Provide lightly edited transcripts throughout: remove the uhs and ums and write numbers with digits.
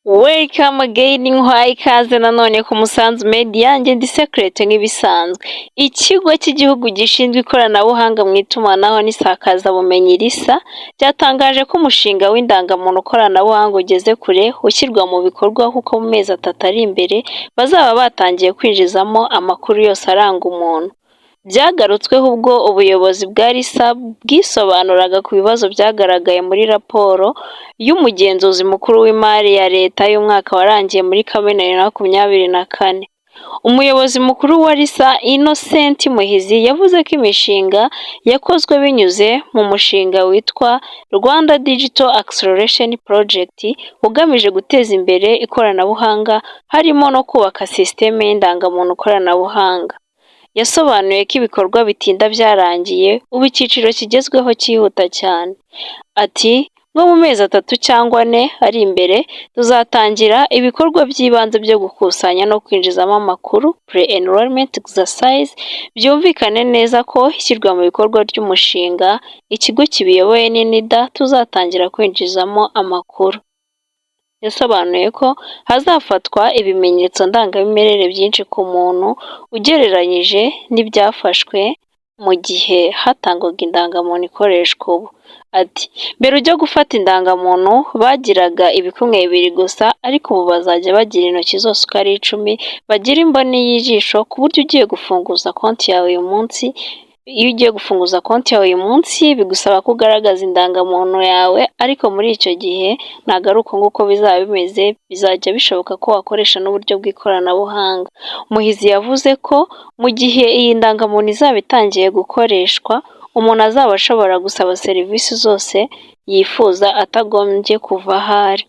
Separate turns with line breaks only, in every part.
Welcome again, nkwaye ikaze nanone ku Musanzu Media, njye ndi Secret nk'ibisanzwe. Ikigo cy'igihugu gishinzwe ikoranabuhanga mu itumanaho n'isakazabumenyi RISA cyatangaje ko umushinga w'indangamuntu koranabuhanga ugeze kure ushyirwa mu bikorwa kuko mu mezi 3 ari imbere bazaba batangiye kwinjizamo amakuru yose aranga umuntu. Byagarutsweho ubwo ubuyobozi bwa RISA bwisobanuraga ku bibazo byagaragaye muri raporo y'umugenzuzi mukuru w'imari ya leta y'umwaka warangiye muri Kamena 2024. Umuyobozi mukuru wa RISA Innocent Muhizi yavuze ko imishinga yakozwe binyuze mu mushinga witwa Rwanda Digital Acceleration Project ugamije guteza imbere ikoranabuhanga harimo no kubaka sisiteme y'indangamuntu koranabuhanga. Yasobanuye ko ibikorwa bitinda byarangiye ubu icyiciro kigezweho cyihuta cyane. Ati nko mu mezi 3 cyangwa 4 ari imbere tuzatangira ibikorwa by'ibanze byo gukusanya no kwinjizamo amakuru pre-enrollment exercise. Byumvikane neza ko ishyirwa mu bikorwa ry'umushinga ikigo kibiyoboye ni NIDA tuzatangira kwinjizamo amakuru. Yasobanuye ko hazafatwa ibimenyetso ndangamimerere byinshi ku muntu ugereranyije n'ibyafashwe mu gihe hatangwaga indangamuntu ikoreshwa ubu. Ati mbere ujya gufata indangamuntu bagiraga ibikumwe 2 gusa, ariko ubu bazajya bagira intoki zose uko ari 10, bagira imboni y'ijisho ku buryo ugiye gufunguza konti yawe uyu munsi. Iyo ugiye gufunguza konti yawe uyu munsi bigusaba kugaragaza indangamuntu yawe, ariko muri icyo gihe nagaruka nguko bizaba bimeze, bizajya bishoboka ko wakoresha n'uburyo bw'ikoranabuhanga. Muhizi yavuze ko mu gihe iyi ndangamuntu izaba itangiye gukoreshwa, umuntu azaba ashobora gusaba serivisi zose yifuza atagombye kuva ahari.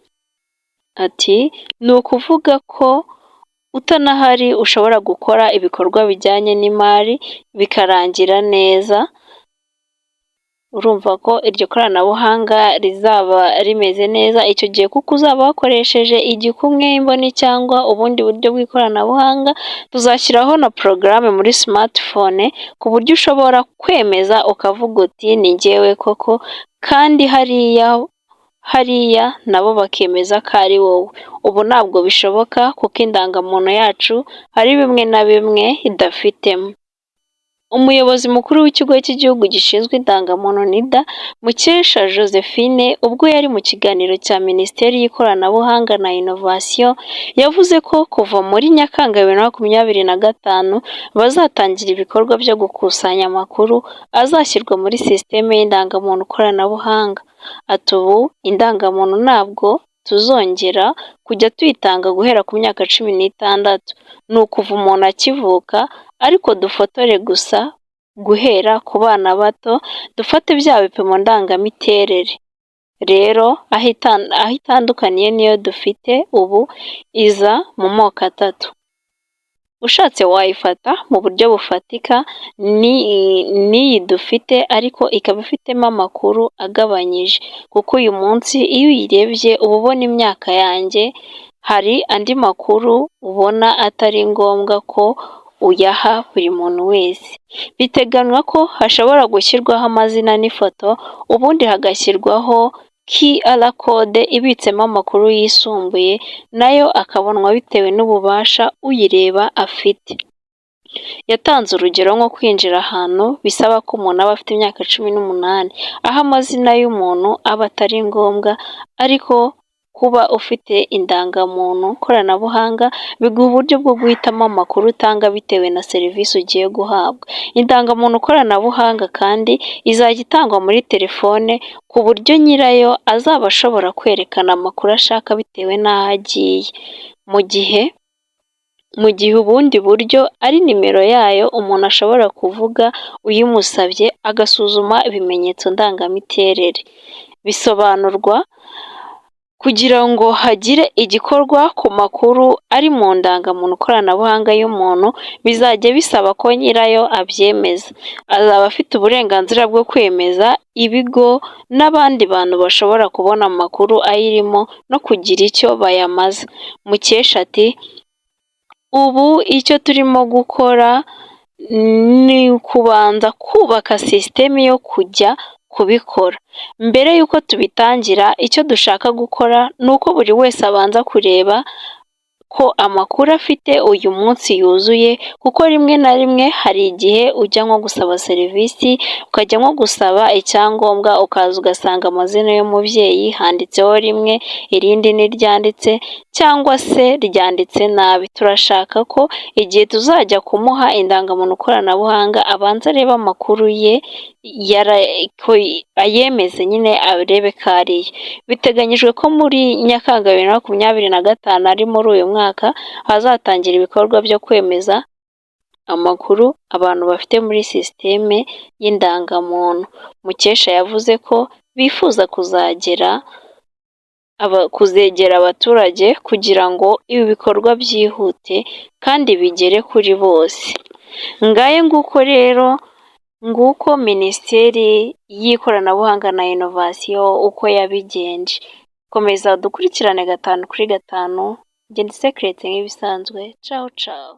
Ati ni ukuvuga ko utanahari ushobora gukora ibikorwa bijyanye n'imari bikarangira neza. Urumva ko iryo koranabuhanga rizaba rimeze neza icyo gihe kuko uzaba wakoresheje igikumwe, imboni cyangwa ubundi buryo bw'ikoranabuhanga. Tuzashyiraho na porogaramu muri smartphone ku buryo ushobora kwemeza ukavuga uti ni njyewe koko, kandi hariya nabo bakemeza ko ari wowe. Ubu ntabwo bishoboka kuko indangamuntu yacu hari bimwe na bimwe idafitemo. Umuyobozi mukuru w'ikigo cy'igihugu gishinzwe indangamuntu NIDA Mukesha Josephine ubwo yari mu kiganiro cya Minisiteri y'Ikoranabuhanga na Innovation yavuze ko kuva muri Nyakanga 2025 bazatangira ibikorwa byo gukusanya amakuru azashyirwa muri sisiteme y'indangamuntu koranabuhanga. Ati ubu indangamuntu ntabwo tuzongera kujya tuyitanga guhera ku myaka 16, ni ukuva umuntu akivuka, ariko dufotore gusa guhera ku bana bato, dufate bya bipimo ndangamiterere. Rero aho itandukaniye niyo dufite ubu iza mu moko 3. Ushatse wayifata mu buryo bufatika n'iyi dufite, ariko ikaba ifitemo amakuru agabanyije, kuko uyu munsi iyo uyirebye uba ubona imyaka yanjye, hari andi makuru ubona atari ngombwa ko uyaha buri muntu wese. Biteganywa ko hashobora gushyirwaho amazina n'ifoto, ubundi hagashyirwaho QR code ibitsemo amakuru yisumbuye, nayo akabonwa bitewe n'ububasha uyireba afite. Yatanze urugero nko kwinjira ahantu bisaba ko umuntu aba afite imyaka 18, aho amazina y'umuntu aba atari ngombwa, ariko kuba ufite indangamuntu koranabuhanga biguha uburyo bwo guhitamo amakuru utanga bitewe na serivisi ugiye guhabwa. Indangamuntu koranabuhanga kandi izajya itangwa muri telefone ku buryo nyirayo azaba ashobora kwerekana amakuru ashaka bitewe n'aho agiye, mu gihe ubundi buryo ari nimero yayo umuntu ashobora kuvuga uyimusabye agasuzuma ibimenyetso ndangamiterere. Bisobanurwa kugira ngo hagire igikorwa ku makuru ari mu ndangamuntu koranabuhanga y'umuntu, bizajya bisaba ko nyirayo abyemeza. Azaba afite uburenganzira bwo kwemeza ibigo n'abandi bantu bashobora kubona amakuru ayirimo no kugira icyo bayamaza. Mukesha ati ubu icyo turimo gukora ni ukubanza kubaka sisiteme yo kujya kubikora. Mbere y'uko tubitangira, icyo dushaka gukora ni uko buri wese abanza kureba ko amakuru afite uyu munsi yuzuye, kuko rimwe na rimwe hari igihe ujya nko gusaba serivisi, ukajya nko gusaba icyangombwa, ukaza ugasanga amazina y'umubyeyi handitseho rimwe, irindi ntiryanditse cyangwa se ryanditse nabi. Turashaka ko igihe tuzajya kumuha indangamuntu koranabuhanga, abanza arebe amakuru ye, ayemeze nyine arebe ko ariyo. Biteganyijwe ko muri Nyakanga 2025 ari muri uyu mwaka hazatangira ibikorwa byo kwemeza amakuru abantu bafite muri sisiteme y'indangamuntu. Mukesha yavuze ko bifuza kuzegera abaturage kugira ngo ibi bikorwa byihute kandi bigere kuri bose. Ngaye nguko rero, nguko Minisiteri y'Ikoranabuhanga na Inovasiyo uko yabigenje. Komeza dukurikirane 5 kuri 5. Njye ndi Secret nk'ibisanzwe. Ciao ciao.